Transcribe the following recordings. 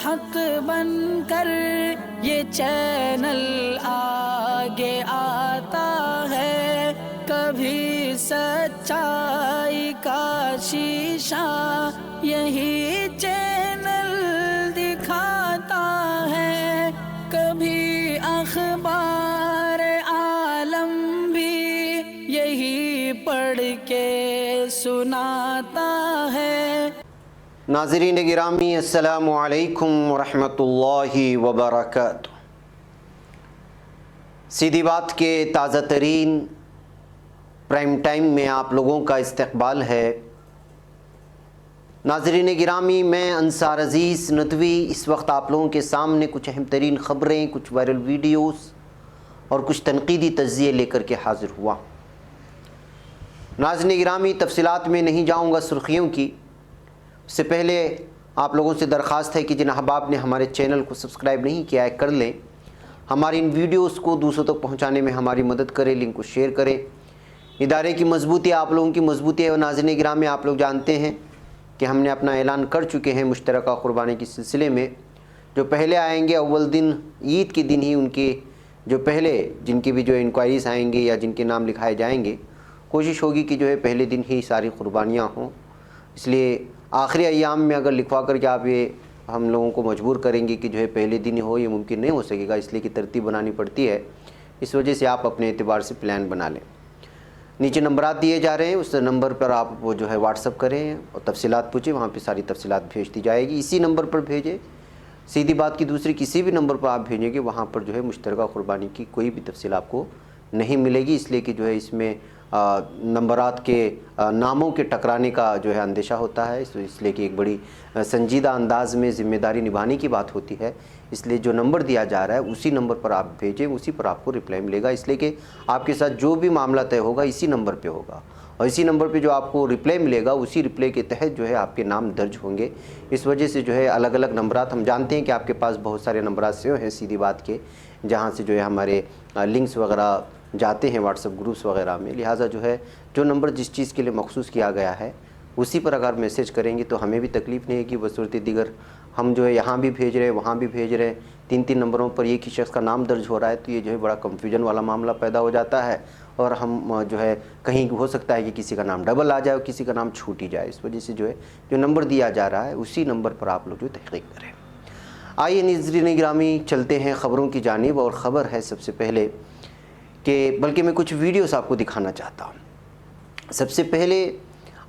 حق بن کر یہ چینل آگے آتا ہے، کبھی سچائی کا شیشہ یہی چینل دکھاتا ہے، کبھی اخبار عالم بھی یہی پڑھ کے سناتا ہے۔ ناظرین گرامی، السلام علیکم ورحمۃ اللہ وبرکاتہ۔ سیدھی بات کے تازہ ترین پرائم ٹائم میں آپ لوگوں کا استقبال ہے۔ ناظرین گرامی، میں انصار عزیز ندوی اس وقت آپ لوگوں کے سامنے کچھ اہم ترین خبریں، کچھ وائرل ویڈیوز اور کچھ تنقیدی تجزیے لے کر کے حاضر ہوا۔ ناظرین گرامی، تفصیلات میں نہیں جاؤں گا سرخیوں کی، اس سے پہلے آپ لوگوں سے درخواست ہے کہ جن احباب نے ہمارے چینل کو سبسکرائب نہیں کیا ہے کر لیں، ہماری ان ویڈیوز کو دوسروں تک پہنچانے میں ہماری مدد کریں، لنک کو شیئر کریں۔ ادارے کی مضبوطی آپ لوگوں کی مضبوطی ہے۔ اور ناظرین گرامی، آپ لوگ جانتے ہیں کہ ہم نے اپنا اعلان کر چکے ہیں مشترکہ قربانی کے سلسلے میں۔ جو پہلے آئیں گے اول دن عید کے دن ہی ان کے جو پہلے جن کی بھی جو انکوائریز آئیں گے یا جن کے نام لکھائے جائیں گے، کوشش ہوگی کہ جو ہے پہلے دن ہی ساری قربانیاں ہوں۔ اس لیے آخری ایام میں اگر لکھوا کر کے آپ یہ ہم لوگوں کو مجبور کریں گے کہ جو ہے پہلے دن ہی ہو، یہ ممکن نہیں ہو سکے گا، اس لیے کہ ترتیب بنانی پڑتی ہے۔ اس وجہ سے آپ اپنے اعتبار سے پلان بنا لیں۔ نیچے نمبرات دیے جا رہے ہیں، اس نمبر پر آپ وہ جو ہے واٹس اپ کریں اور تفصیلات پوچھیں، وہاں پہ ساری تفصیلات بھیج دی جائے گی۔ اسی نمبر پر بھیجیں۔ سیدھی بات کی دوسری کسی بھی نمبر پر آپ بھیجیں گے، وہاں پر جو ہے مشترکہ قربانی کی کوئی بھی تفصیل آپ کو نہیں ملے گی، اس لیے کہ جو ہے اس میں نمبرات کے ناموں کے ٹکرانے کا جو ہے اندیشہ ہوتا ہے، اس لیے کہ ایک بڑی سنجیدہ انداز میں ذمہ داری نبھانے کی بات ہوتی ہے۔ اس لیے جو نمبر دیا جا رہا ہے اسی نمبر پر آپ بھیجیں، اسی پر آپ کو رپلائی ملے گا، اس لیے کہ آپ کے ساتھ جو بھی معاملہ طے ہوگا اسی نمبر پہ ہوگا، اور اسی نمبر پہ جو آپ کو رپلائی ملے گا اسی رپلائی کے تحت جو ہے آپ کے نام درج ہوں گے۔ اس وجہ سے جو ہے الگ الگ نمبرات، ہم جانتے ہیں کہ آپ کے پاس بہت سارے نمبرات سے ہیں سیدھی بات کے، جہاں سے جو ہے ہمارے لنکس وغیرہ جاتے ہیں واٹس ایپ گروپس وغیرہ میں، لہٰذا جو ہے جو نمبر جس چیز کے لیے مخصوص کیا گیا ہے اسی پر اگر میسیج کریں گے تو ہمیں بھی تکلیف نہیں ہے کہ بصورت دیگر ہم جو ہے یہاں بھی بھیج رہے ہیں وہاں بھی بھیج رہے ہیں، تین نمبروں پر ایک ہی شخص کا نام درج ہو رہا ہے، تو یہ جو ہے بڑا کنفیوژن والا معاملہ پیدا ہو جاتا ہے، اور ہم جو ہے کہیں ہو سکتا ہے کہ کسی کا نام ڈبل آ جائے اور کسی کا نام چھوٹ ہی جائے۔ اس وجہ سے جو ہے جو نمبر دیا جا رہا ہے اسی نمبر پر آپ لوگ جو تحقیق کریں۔ آئیے ناظرین گرامی چلتے ہیں خبروں کی جانب، اور خبر ہے سب سے پہلے کہ بلکہ میں کچھ ویڈیوز آپ کو دکھانا چاہتا ہوں۔ سب سے پہلے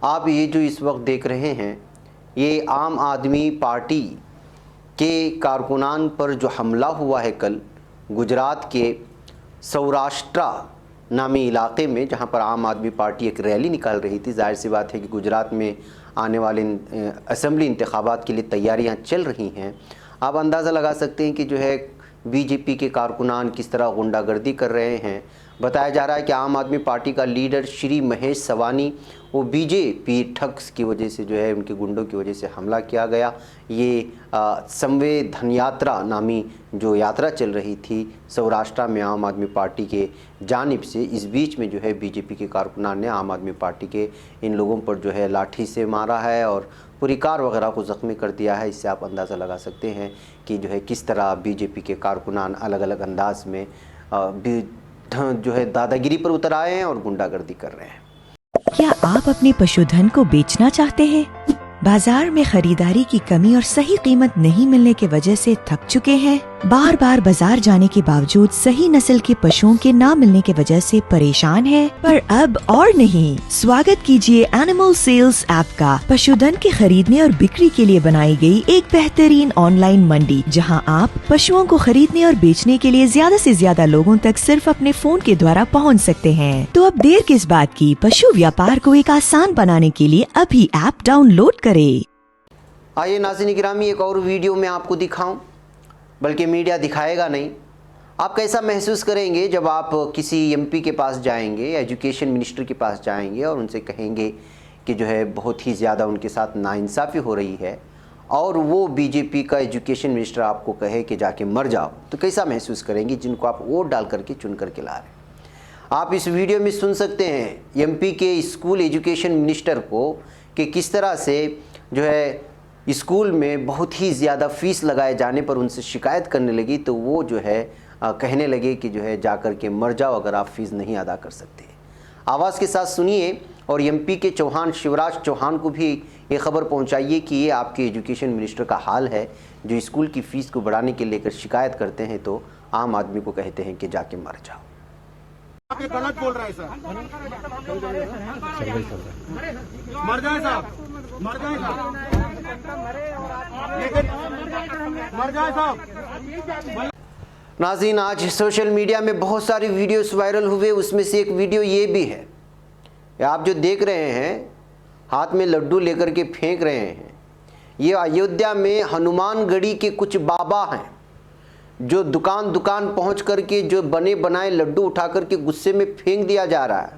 آپ یہ جو اس وقت دیکھ رہے ہیں، یہ عام آدمی پارٹی کے کارکنان پر جو حملہ ہوا ہے کل گجرات کے سوراشٹرا نامی علاقے میں، جہاں پر عام آدمی پارٹی ایک ریلی نکال رہی تھی۔ ظاہر سی بات ہے کہ گجرات میں آنے والے اسمبلی انتخابات کے لیے تیاریاں چل رہی ہیں۔ آپ اندازہ لگا سکتے ہیں کہ جو ہے بی جے پی کے کارکنان کس طرح غنڈہ گردی کر رہے ہیں۔ بتایا جا رہا ہے کہ عام آدمی پارٹی کا لیڈر شری مہیش سوانی، وہ بی جے پی ٹھگس کی وجہ سے جو ہے ان کے گنڈوں کی وجہ سے حملہ کیا گیا۔ یہ سمویدھن یاترا نامی جو یاترا چل رہی تھی سوراشٹرا میں عام آدمی پارٹی کے جانب سے، اس بیچ میں جو ہے بی جے پی کے کارکنان نے عام آدمی پارٹی کے ان لوگوں پر جو ہے لاٹھی سے مارا ہے اور پوری کار وغیرہ کو زخمی کر دیا ہے۔ اس سے آپ اندازہ لگا سکتے ہیں کہ جو ہے کس طرح بی جے پی کے کارکنان الگ الگ انداز میں جو ہے دادا گیری پر اتر آئے ہیں اور غنڈہ گردی کر رہے ہیں۔ کیا آپ اپنے پشو دھن کو بیچنا چاہتے ہیں؟ بازار میں خریداری کی کمی اور صحیح قیمت نہیں ملنے کی وجہ سے تھک چکے ہیں؟ بار بار بازار جانے کے باوجود صحیح نسل کے پشوؤں کے نہ ملنے کی وجہ سے پریشان ہیں؟ پر اب اور نہیں، سواگت کیجئے اینیمل سیلز ایپ کا، پشو دھن کے خریدنے اور بکری کے لیے بنائی گئی ایک بہترین آن لائن منڈی، جہاں آپ پشوؤں کو خریدنے اور بیچنے کے لیے زیادہ سے زیادہ لوگوں تک صرف اپنے فون کے دوارا پہنچ سکتے ہیں۔ تو اب دیر کس بات کی، پشو ویاپار کو ایک آسان بنانے کے لیے ابھی ایپ ڈاؤن لوڈ کریں۔ آئیے ناظرین گرامی ایک اور ویڈیو میں آپ کو دکھاؤں، بلکہ میڈیا دکھائے گا نہیں۔ آپ کیسا محسوس کریں گے جب آپ کسی ایم پی کے پاس جائیں گے، ایجوکیشن منسٹر کے پاس جائیں گے اور ان سے کہیں گے کہ جو ہے بہت ہی زیادہ ان کے ساتھ ناانصافی ہو رہی ہے، اور وہ بی جے پی کا ایجوکیشن منسٹر آپ کو کہے کہ جا کے مر جاؤ، تو کیسا محسوس کریں گے جن کو آپ ووٹ ڈال کر کے چن کر کے لا رہے ہیں۔ آپ اس ویڈیو میں سن سکتے ہیں ایم پی کے اسکول ایجوکیشن منسٹر کو کہ کس طرح سے جو ہے اسکول میں بہت ہی زیادہ فیس لگائے جانے پر ان سے شکایت کرنے لگی تو وہ جو ہے کہنے لگے کہ جو ہے جا کر کے مر جاؤ اگر آپ فیس نہیں ادا کر سکتے۔ آواز کے ساتھ سنیے اور ایم پی کے چوہان شیوراج چوہان کو بھی یہ خبر پہنچائیے کہ یہ آپ کے ایجوکیشن منسٹر کا حال ہے جو اسکول کی فیس کو بڑھانے کے لے کر شکایت کرتے ہیں تو عام آدمی کو کہتے ہیں کہ جا کے مر جاؤ۔ آپ یہ غلط بول رہے ہیں سر، مر جائیں صاحب، مر جائیں صاحب، لیکن مر جائیں صاحب۔ ناظرین، آج سوشل میڈیا میں بہت ساری ویڈیوز وائرل ہوئے، اس میں سے ایک ویڈیو یہ بھی ہے، آپ جو دیکھ رہے ہیں ہاتھ میں لڈو لے کر کے پھینک رہے ہیں، یہ ایودھیا میں ہنومان گڑھی کے کچھ بابا ہیں جو دکان پہنچ کر کے جو بنے بنائے لڈو اٹھا کر کے غصے میں پھینک دیا جا رہا ہے۔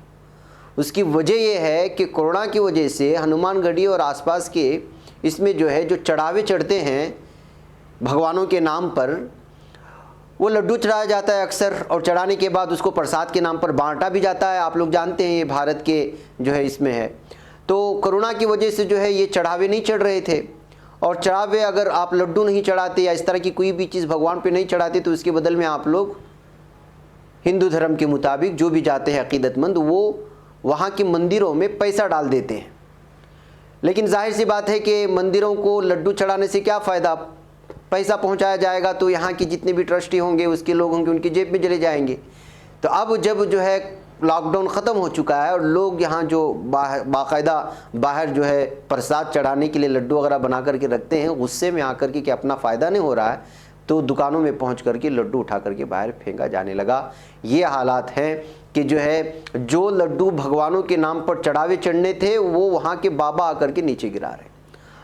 اس کی وجہ یہ ہے کہ کورونا کی وجہ سے ہنومان گڑھی اور آس پاس کے اس میں جو ہے جو چڑھاوے چڑھتے ہیں بھگوانوں کے نام پر، وہ لڈو چڑھایا جاتا ہے اکثر، اور چڑھانے کے بعد اس کو پرساد کے نام پر بانٹا بھی جاتا ہے۔ آپ لوگ جانتے ہیں یہ بھارت کے جو ہے اس میں ہے، تو کورونا کی وجہ سے جو ہے یہ چڑھاوے نہیں چڑھ رہے تھے، اور چڑھاوے اگر آپ لڈو نہیں چڑھاتے یا اس طرح کی کوئی بھی چیز بھگوان پہ نہیں چڑھاتے تو اس کے بدل میں آپ لوگ ہندو دھرم کے مطابق جو بھی جاتے ہیں عقیدت مند وہ وہاں کے مندروں میں پیسہ ڈال دیتے ہیں۔ لیکن ظاہر سی بات ہے کہ مندروں کو لڈو چڑھانے سے کیا فائدہ، پیسہ پہنچایا جائے گا تو یہاں کی جتنے بھی ٹرسٹی ہوں گے اس کے لوگ ہوں گے ان کی جیب میں چلے جائیں گے۔ تو اب جب جو ہے لاک ڈاؤن ختم ہو چکا ہے اور لوگ یہاں جو باقاعدہ باہر جو ہے پرساد چڑھانے کے لیے لڈو وغیرہ بنا کر کے رکھتے ہیں، غصے میں آ کر کے کہ اپنا فائدہ نہیں ہو رہا ہے تو دکانوں میں پہنچ کر کے لڈو اٹھا کر کے باہر پھینکا جانے لگا۔ یہ حالات ہیں کہ جو ہے جو لڈو بھگوانوں کے نام پر چڑھاوے چڑھنے تھے وہ وہاں کے بابا آ کر کے نیچے گرا رہے ہیں۔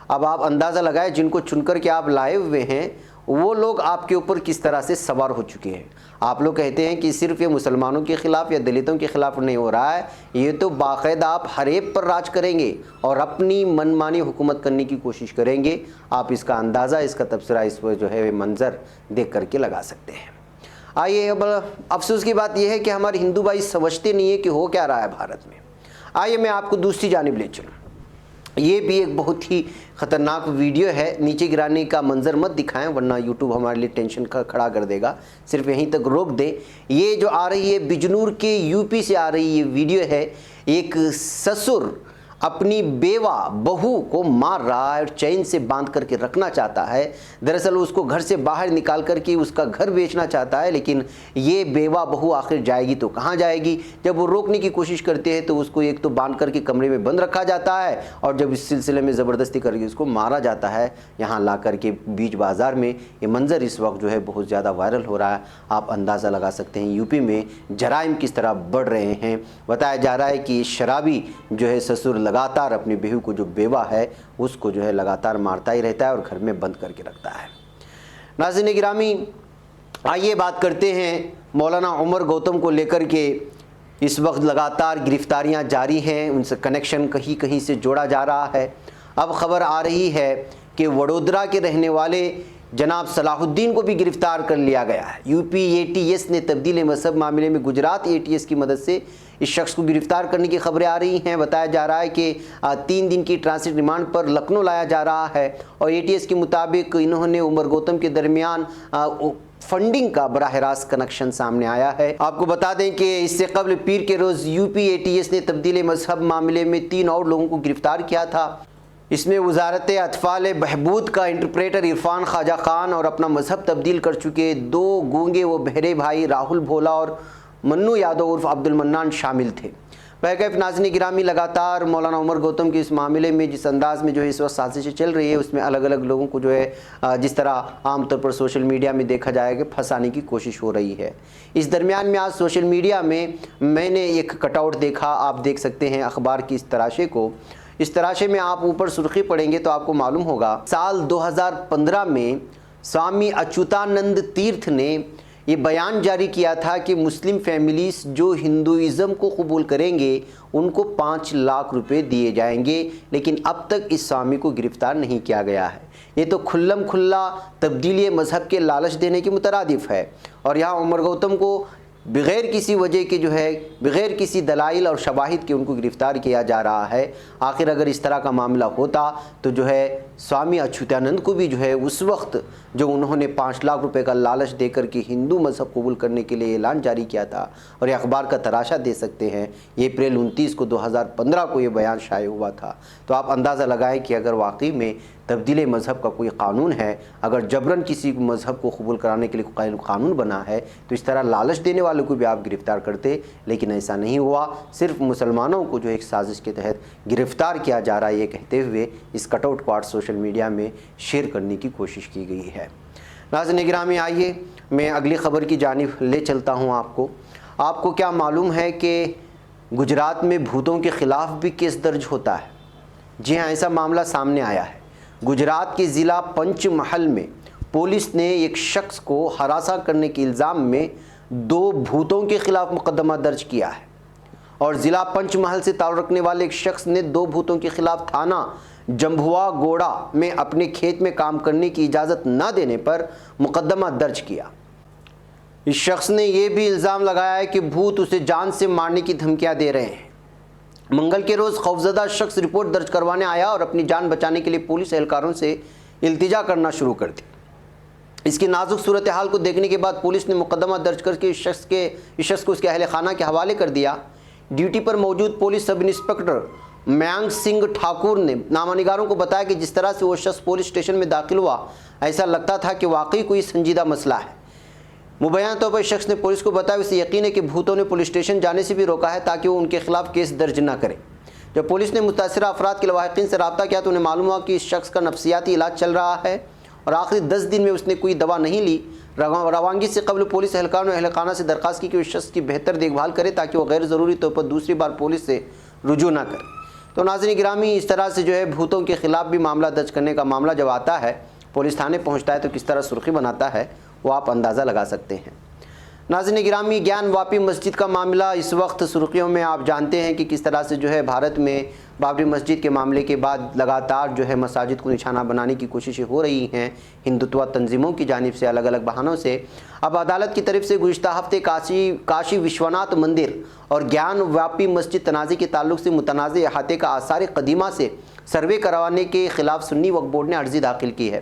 اب آپ اندازہ لگائیں جن کو چن کر کے آپ لائے ہوئے ہیں وہ لوگ آپ کے اوپر کس طرح سے سوار ہو چکے ہیں۔ آپ لوگ کہتے ہیں کہ صرف یہ مسلمانوں کے خلاف یا دلتوں کے خلاف نہیں ہو رہا ہے، یہ تو باقاعدہ آپ ہر ایک پر راج کریں گے اور اپنی منمانی حکومت کرنے کی کوشش کریں گے۔ آپ اس کا اندازہ، اس کا تبصرہ اس پر جو ہے منظر دیکھ کر کے لگا سکتے ہیں۔ آئیے، اب افسوس کی بات یہ ہے کہ ہمارے ہندو بھائی سمجھتے نہیں ہیں کہ ہو کیا رہا ہے بھارت میں۔ آئیے میں آپ کو دوسری جانب لے چلوں۔ یہ بھی ایک بہت ہی خطرناک ویڈیو ہے، نیچے گرانے کا منظر مت دکھائیں ورنہ یوٹیوب ہمارے لیے ٹینشن کھڑا کر دے گا، صرف یہیں تک روک دیں۔ یہ جو آ رہی ہے بجنور کے یو پی سے آ رہی یہ ویڈیو ہے، ایک سسر اپنی بیوہ بہو کو مار رہا ہے اور چین سے باندھ کر کے رکھنا چاہتا ہے۔ دراصل اس کو گھر سے باہر نکال کر کے اس کا گھر بیچنا چاہتا ہے، لیکن یہ بیوہ بہو آخر جائے گی تو کہاں جائے گی؟ جب وہ روکنے کی کوشش کرتے ہیں تو اس کو ایک تو باندھ کر کے کمرے میں بند رکھا جاتا ہے اور جب اس سلسلے میں زبردستی کر کے اس کو مارا جاتا ہے یہاں لا کر کے بیچ بازار میں۔ یہ منظر اس وقت جو ہے بہت زیادہ وائرل ہو رہا ہے، آپ اندازہ لگا سکتے ہیں یو پی میں جرائم کس طرح بڑھ رہے ہیں۔ بتایا جا رہا ہے کہ شرابی جو ہے سسر لگاتار اپنی بہو کو جو بیوہ ہے اس کو جو ہے لگاتار مارتا ہی رہتا ہے اور گھر میں بند کر کے رکھتا ہے۔ ناظرین گرامی، آئیے بات کرتے ہیں مولانا عمر گوتم کو لے کر کے۔ اس وقت لگاتار گرفتاریاں جاری ہیں، ان سے کنیکشن کہیں کہیں سے جوڑا جا رہا ہے۔ اب خبر آ رہی ہے کہ وڈودرا کے رہنے والے جناب صلاح الدین کو بھی گرفتار کر لیا گیا ہے۔ You P A T S نے تبدیل مذہب معاملے میں گجرات اے ٹی ایس کی مدد سے اس شخص کو گرفتار کرنے کی خبریں آ رہی ہیں۔ بتایا جا رہا ہے کہ 3 دن کی ٹرانزٹ ریمانڈ پر لکھنؤ لایا جا رہا ہے اور اے ٹی ایس کے مطابق انہوں نے عمر گوتم کے درمیان فنڈنگ کا براہ راست کنیکشن سامنے آیا ہے۔ آپ کو بتا دیں کہ اس سے قبل پیر کے روز U P A T S نے تبدیل مذہب معاملے میں 3 اور لوگوں کو گرفتار کیا تھا۔ اس میں وزارت اطفال بہبود کا انٹرپریٹر عرفان خواجہ خان اور اپنا مذہب تبدیل کر چکے 2 گونگے و بہرے بھائی راہل بھولا اور منو یادو عرف عبد المنان شامل تھے۔ بہرکیف ناظرین گرامی، لگاتار مولانا عمر گوتم کے اس معاملے میں جس انداز میں جو ہے اس وقت سازشیں چل رہی ہے اس میں الگ الگ لوگوں کو جو ہے جس طرح عام طور پر سوشل میڈیا میں دیکھا جائے کہ پھنسانے کی کوشش ہو رہی ہے۔ اس درمیان میں آج سوشل میڈیا میں نے ایک کٹ آؤٹ دیکھا، آپ دیکھ سکتے ہیں اخبار کی اس تراشے کو۔ اس تراشے میں آپ اوپر سرخی پڑھیں گے تو آپ کو معلوم ہوگا سال 2015 میں سوامی اچوتانند تیرتھ نے یہ بیان جاری کیا تھا کہ مسلم فیملیز جو ہندوازم کو قبول کریں گے ان کو 5 لاکھ روپے دیے جائیں گے، لیکن اب تک اس سوامی کو گرفتار نہیں کیا گیا ہے۔ یہ تو کھلم کھلا تبدیلی مذہب کے لالچ دینے کے مترادف ہے، اور یہاں عمر گوتم کو بغیر کسی وجہ کے جو ہے بغیر کسی دلائل اور شواہد کے ان کو گرفتار کیا جا رہا ہے۔ آخر اگر اس طرح کا معاملہ ہوتا تو جو ہے سوامی اچھوتانند کو بھی جو ہے اس وقت جو انہوں نے 5 لاکھ روپے کا لالچ دے کر کے ہندو مذہب قبول کرنے کے لیے اعلان جاری کیا تھا، اور یہ اخبار کا تراشا دے سکتے ہیں، یہ اپریل 29 کو 2015 کو یہ بیان شائع ہوا تھا۔ تو آپ اندازہ لگائیں کہ اگر واقعی میں تبدیل مذہب کا کوئی قانون ہے، اگر جبراً کسی مذہب کو قبول کرانے کے لیے قانون بنا ہے، تو اس طرح لالچ دینے والوں کو بھی آپ گرفتار کرتے، لیکن ایسا نہیں ہوا۔ صرف مسلمانوں کو جو ایک سازش کے تحت گرفتار کیا جا رہا ہے یہ کہتے ہوئے اس cut out part social media میں شیئر کرنے کی کوشش کی گئی ہے۔ ناظرین گرامی، آئیے میں اگلی خبر کی جانب لے چلتا ہوں آپ کو کیا معلوم ہے کہ گجرات میں بھوتوں کے خلاف بھی کیس درج ہوتا ہے؟ جی ہاں، ایسا معاملہ سامنے آیا ہے۔ گجرات کے ضلع پنچ محل میں پولیس نے ایک شخص کو ہراساں کرنے کے الزام میں 2 بھوتوں کے خلاف مقدمہ درج کیا ہے، اور ضلع پنچ محل سے تعلق رکھنے والے ایک شخص نے 2 بھوتوں کے خلاف تھانہ جمبھوا گوڑا میں اپنے کھیت میں کام کرنے کی اجازت نہ دینے پر مقدمہ درج کیا۔ اس شخص نے یہ بھی الزام لگایا ہے کہ بھوت اسے جان سے مارنے کی دھمکیاں دے رہے ہیں۔ منگل کے روز خوفزدہ شخص رپورٹ درج کروانے آیا اور اپنی جان بچانے کے لیے پولیس اہلکاروں سے التجا کرنا شروع کر دی۔ اس کی نازک صورتحال کو دیکھنے کے بعد پولیس نے مقدمہ درج کر کے اس شخص کو اس کے اہل خانہ کے حوالے کر دیا۔ ڈیوٹی پر موجود police sub inspector Mayank Singh Thakur نے نامہ نگاروں کو بتایا کہ جس طرح سے وہ شخص پولیس اسٹیشن میں داخل ہوا، ایسا لگتا تھا کہ واقعی کوئی سنجیدہ مسئلہ ہے۔ مبینہ طور پر اس شخص نے پولیس کو بتایا اسے یقین ہے کہ بھوتوں نے پولیس اسٹیشن جانے سے بھی روکا ہے تاکہ وہ ان کے خلاف کیس درج نہ کریں۔ جب پولیس نے متاثرہ افراد کے لواحقین سے رابطہ کیا تو انہیں معلوم ہوا کہ اس شخص کا نفسیاتی علاج چل رہا ہے، اور آخری 10 دن میں اس نے کوئی دوا نہیں لی۔ روانگی سے قبل پولیس اہلکاروں نے اہل خانہ سے درخواست کی کہ اس شخص کی بہتر دیکھ بھال کرے تاکہ وہ غیر ضروری طور پر دوسری بار پولیس سے رجوع نہ کرے۔ تو ناظرین گرامی، اس طرح سے جو ہے بھوتوں کے خلاف بھی معاملہ درج کرنے کا معاملہ جب آتا ہے، پولیس تھانے پہنچتا ہے تو کس طرح سرخی بناتا ہے وہ آپ اندازہ لگا سکتے ہیں۔ ناظرین گرامی، گیان واپی مسجد کا معاملہ اس وقت سرخیوں میں۔ آپ جانتے ہیں کہ کس طرح سے جو ہے بھارت میں بابری مسجد کے معاملے کے بعد لگاتار جو ہے مساجد کو نشانہ بنانے کی کوششیں ہو رہی ہیں ہندوتوا تنظیموں کی جانب سے الگ الگ بہانوں سے۔ اب عدالت کی طرف سے گزشتہ ہفتے کاشی وشوناتھ مندر اور گیان واپی مسجد تنازع کے تعلق سے متنازع احاطے کا آثار قدیمہ سے سروے کروانے کے خلاف سنی وقف بورڈ نے عرضی داخل کی ہے۔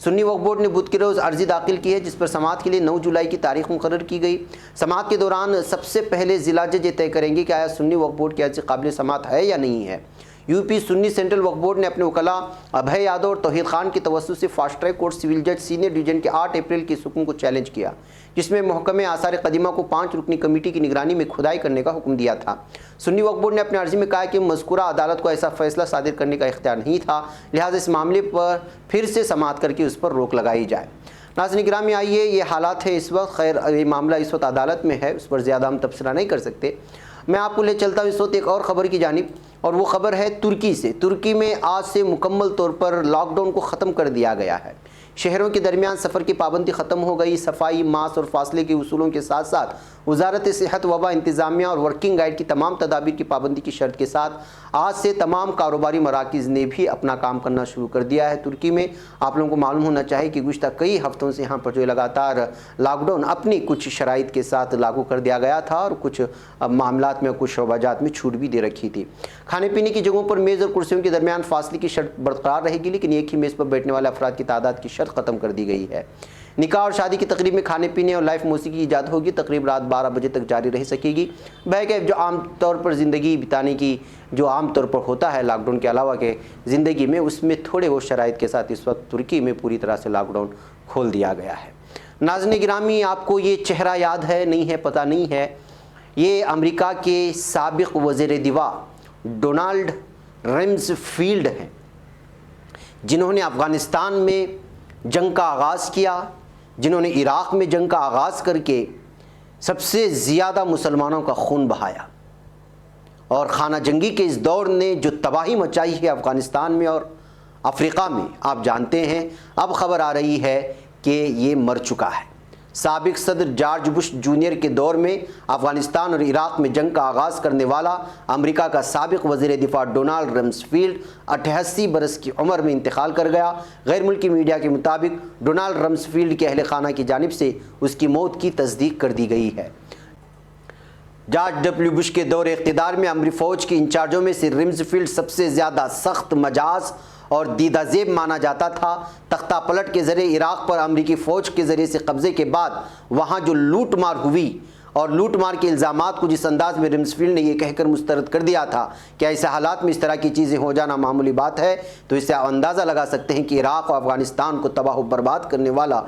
سنی وقف بورڈ نے بدھ کے روز عرضی داخل کی ہے جس پر سماعت کے لیے 9 جولائی کی تاریخ مقرر کی گئی۔ سماعت کے دوران سب سے پہلے ضلع جج یہ طے کریں گے کہ آیا سنی وقف بورڈ کی عرضی قابل سماعت ہے یا نہیں ہے۔ یو پی سنی سینٹرل وقف بورڈ نے اپنے وکلاء ابھے یادو اور توحید خان کی توسط سے فاسٹ ٹریک کورٹ سول جج سینئر ڈویژن کے 8 اپریل کے حکم کو چیلنج کیا، جس میں محکمہ آثار قدیمہ کو 5 رکنی کمیٹی کی نگرانی میں کھدائی کرنے کا حکم دیا تھا۔ سنی وقف بورڈ نے اپنے عرضی میں کہا کہ مذکورہ عدالت کو ایسا فیصلہ صادر کرنے کا اختیار نہیں تھا، لہٰذا اس معاملے پر پھر سے سماعت کر کے اس پر روک لگائی جائے۔ ناظرین گرامی، آئیے یہ حالات ہے اس وقت، خیر یہ معاملہ اس وقت عدالت میں ہے، اس پر زیادہ ہم تبصرہ نہیں کر سکتے۔ میں آپ کو لے چلتا ہوں اس وقت ایک اور خبر کی جانب، اور وہ خبر ہے ترکی سے۔ ترکی میں آج سے مکمل طور پر لاک ڈاؤن کو ختم کر دیا گیا ہے۔ شہروں کے درمیان سفر کی پابندی ختم ہو گئی۔ صفائی، ماسک اور فاصلے کے اصولوں کے ساتھ ساتھ وزارت صحت، وبا انتظامیہ اور ورکنگ گائیڈ کی تمام تدابیر کی پابندی کی شرط کے ساتھ آج سے تمام کاروباری مراکز نے بھی اپنا کام کرنا شروع کر دیا ہے ترکی میں۔ آپ لوگوں کو معلوم ہونا چاہیے کہ گزشتہ کئی ہفتوں سے یہاں پر جو لگاتار لاک ڈاؤن اپنی کچھ شرائط کے ساتھ لاگو کر دیا گیا تھا، اور کچھ معاملات میں کچھ شعبہ جات میں چھوٹ بھی دے رکھی تھی۔ کھانے پینے کی جگہوں پر میز اور کرسیوں کے درمیان فاصلے کی شرط برقرار رہے گی، لیکن ایک ہی میز پر بیٹھنے والے افراد کی تعداد کی شرط ختم کر دی گئی ہے۔ نکاح اور شادی کی تقریب میں کھانے پینے اور لائیو موسیقی کی ایجاد ہوگی۔ تقریب رات 12 بجے تک جاری رہ سکے گی۔ بہرکیف جو عام طور پر زندگی بتانے کی جو عام طور پر ہوتا ہے لاک ڈاؤن کے علاوہ کے زندگی میں، اس میں تھوڑے وہ شرائط کے ساتھ اس وقت ترکی میں پوری طرح سے لاک ڈاؤن کھول دیا گیا ہے۔ ناظرین گرامی، آپ کو یہ چہرہ یاد ہے نہیں ہے پتہ نہیں ہے، یہ امریکہ کے سابق وزیر دفاع ڈونالڈ رمز فیلڈ ہیں، جنہوں نے افغانستان میں جنگ کا آغاز کیا، جنہوں نے عراق میں جنگ کا آغاز کر کے سب سے زیادہ مسلمانوں کا خون بہایا، اور خانہ جنگی کے اس دور نے جو تباہی مچائی ہے افغانستان میں اور افریقہ میں آپ جانتے ہیں۔ اب خبر آ رہی ہے کہ یہ مر چکا ہے۔ سابق صدر جارج بش جونیئر کے دور میں افغانستان اور عراق میں جنگ کا آغاز کرنے والا امریکہ کا سابق وزیر دفاع ڈونالڈ رمزفیلڈ 88 برس کی عمر میں انتقال کر گیا۔ غیر ملکی میڈیا کے مطابق ڈونالڈ رمزفیلڈ کے اہل خانہ کی جانب سے اس کی موت کی تصدیق کر دی گئی ہے۔ جارج ڈبلیو بش کے دور اقتدار میں امریکی فوج کے انچارجوں میں سے رمزفیلڈ سب سے زیادہ سخت مجاز اور دیدہ زیب مانا جاتا تھا۔ تختہ پلٹ کے ذریعے عراق پر امریکی فوج کے ذریعے سے قبضے کے بعد وہاں جو لوٹ مار ہوئی اور لوٹ مار کے الزامات کو جس انداز میں رمزفیلڈ نے یہ کہہ کر مسترد کر دیا تھا کہ ایسے حالات میں اس طرح کی چیزیں ہو جانا معمولی بات ہے، تو اس سے آپ اندازہ لگا سکتے ہیں کہ عراق اور افغانستان کو تباہ و برباد کرنے والا،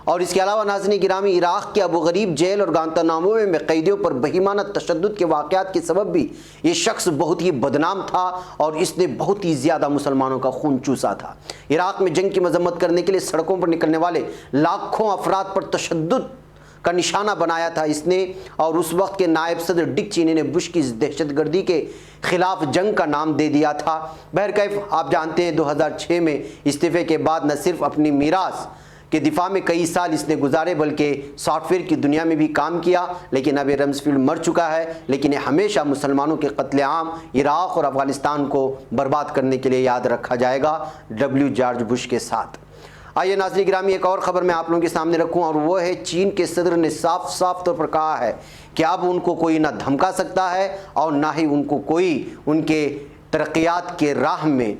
اور اس کے علاوہ ناظرین گرامی عراق کے ابو غریب جیل اور گانتانامو میں قیدیوں پر بہیمانہ تشدد کے واقعات کے سبب بھی یہ شخص بہت ہی بدنام تھا اور اس نے بہت ہی زیادہ مسلمانوں کا خون چوسا تھا۔ عراق میں جنگ کی مذمت کرنے کے لیے سڑکوں پر نکلنے والے لاکھوں افراد پر تشدد کا نشانہ بنایا تھا اس نے، اور اس وقت کے نائب صدر ڈک چینی نے بش کی دہشت گردی کے خلاف جنگ کا نام دے دیا تھا۔ بہرکیف آپ جانتے ہیں 2006 میں استعفے کے بعد نہ صرف اپنی میراث کے دفاع میں کئی سال اس نے گزارے بلکہ سافٹ ویئر کی دنیا میں بھی کام کیا، لیکن اب رمزفیلڈ مر چکا ہے، لیکن یہ ہمیشہ مسلمانوں کے قتل عام عراق اور افغانستان کو برباد کرنے کے لیے یاد رکھا جائے گا جارج بش کے ساتھ۔ آئیے ناظرین گرامی ایک اور خبر میں آپ لوگوں کے سامنے رکھوں، اور وہ ہے چین کے صدر نے صاف طور پر کہا ہے کہ اب ان کو کوئی نہ دھمکا سکتا ہے اور نہ ہی ان کو کوئی ان کے ترقیات کے راہ میں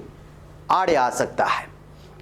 آڑے آ سکتا ہے۔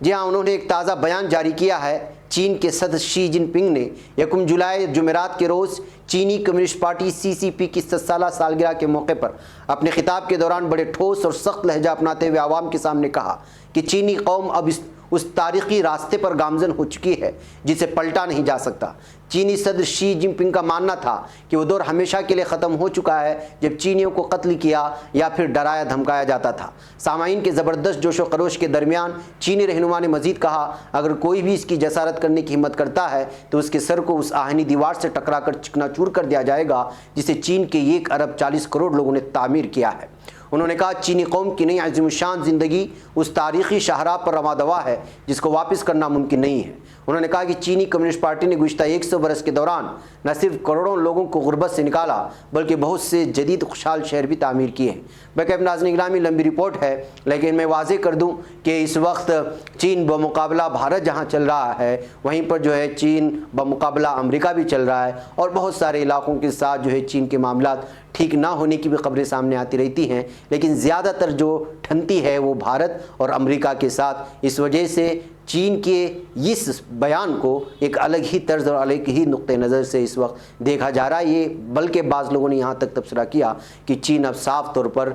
جی ہاں، انہوں نے ایک تازہ بیان جاری کیا ہے۔ چین کے صدر شی جن پنگ نے 1 جولائی جمعرات کے روز چینی کمیونسٹ پارٹی CCP کی 7 سالہ سالگرہ کے موقع پر اپنے خطاب کے دوران بڑے ٹھوس اور سخت لہجہ اپناتے ہوئے عوام کے سامنے کہا کہ چینی قوم اب اس تاریخی راستے پر گامزن ہو چکی ہے جسے پلٹا نہیں جا سکتا۔ چینی صدر شی جن پنگ کا ماننا تھا کہ وہ دور ہمیشہ کے لیے ختم ہو چکا ہے جب چینیوں کو قتل کیا یا پھر ڈرایا دھمکایا جاتا تھا۔ سامعین کے زبردست جوش و خروش کے درمیان چینی رہنما نے مزید کہا، اگر کوئی بھی اس کی جسارت کرنے کی ہمت کرتا ہے تو اس کے سر کو اس آہنی دیوار سے ٹکرا کر چکنا چور کر دیا جائے گا جسے چین کے 1 ارب 40 کروڑ لوگوں نے تعمیر کیا ہے۔ انہوں نے کہا چینی قوم کی نئی عظیم الشان زندگی اس تاریخی شاہراہ پر رواں دوا ہے جس کو واپس کرنا ممکن نہیں ہے۔ انہوں نے کہا کہ چینی کمیونسٹ پارٹی نے گزشتہ 100 برس کے دوران نہ صرف کروڑوں لوگوں کو غربت سے نکالا بلکہ بہت سے جدید خوشحال شہر بھی تعمیر کیے ہیں۔ بلکہ ناظرین گرامی لمبی رپورٹ ہے، لیکن میں واضح کر دوں کہ اس وقت چین بمقابلہ بھارت جہاں چل رہا ہے وہیں پر جو ہے چین بمقابلہ امریکہ بھی چل رہا ہے، اور بہت سارے علاقوں کے ساتھ جو ہے چین کے معاملات ٹھیک نہ ہونے کی بھی خبریں سامنے آتی رہتی ہیں، لیکن زیادہ تر جو ٹھنتی ہے وہ بھارت اور امریکہ کے ساتھ۔ اس وجہ سے چین کے اس بیان کو ایک الگ ہی طرز اور الگ ہی نقطہ نظر سے اس وقت دیکھا جا رہا ہے۔ یہ بلکہ بعض لوگوں نے یہاں تک تبصرہ کیا کہ چین اب صاف طور پر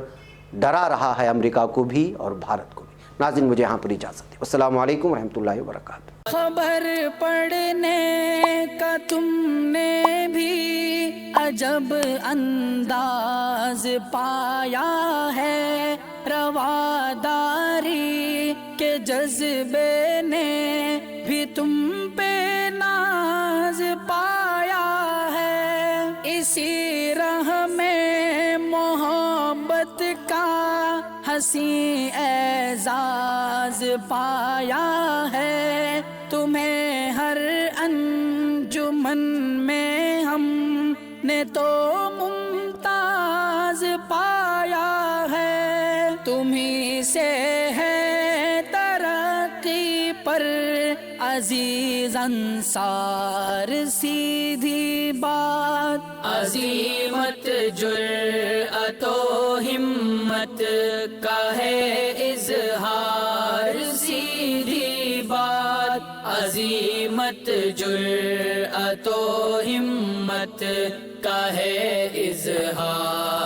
ڈرا رہا ہے امریکہ کو بھی اور بھارت کو بھی۔ ناظرین مجھے یہاں پر اجازت دیں، السلام علیکم ورحمۃ اللہ وبرکاتہ۔ خبر پڑھنے کا تم نے بھی عجب انداز پایا ہے، رواداری کے جذبے نے بھی تم پہ ناز پایا ہے، اسی راہ میں محبت کا حسین اعزاز پایا ہے، تمہیں ہر انجمن میں ہم نے تو ممتاز پایا ہے، تمہیں سے ہے ترقی پر عزیز انصار، سیدھی بات عظیمت جرأت و ہمت کا ہے اظہار، سیدھی بات عظیمت جرأت و ہمت کا ہے اظہار۔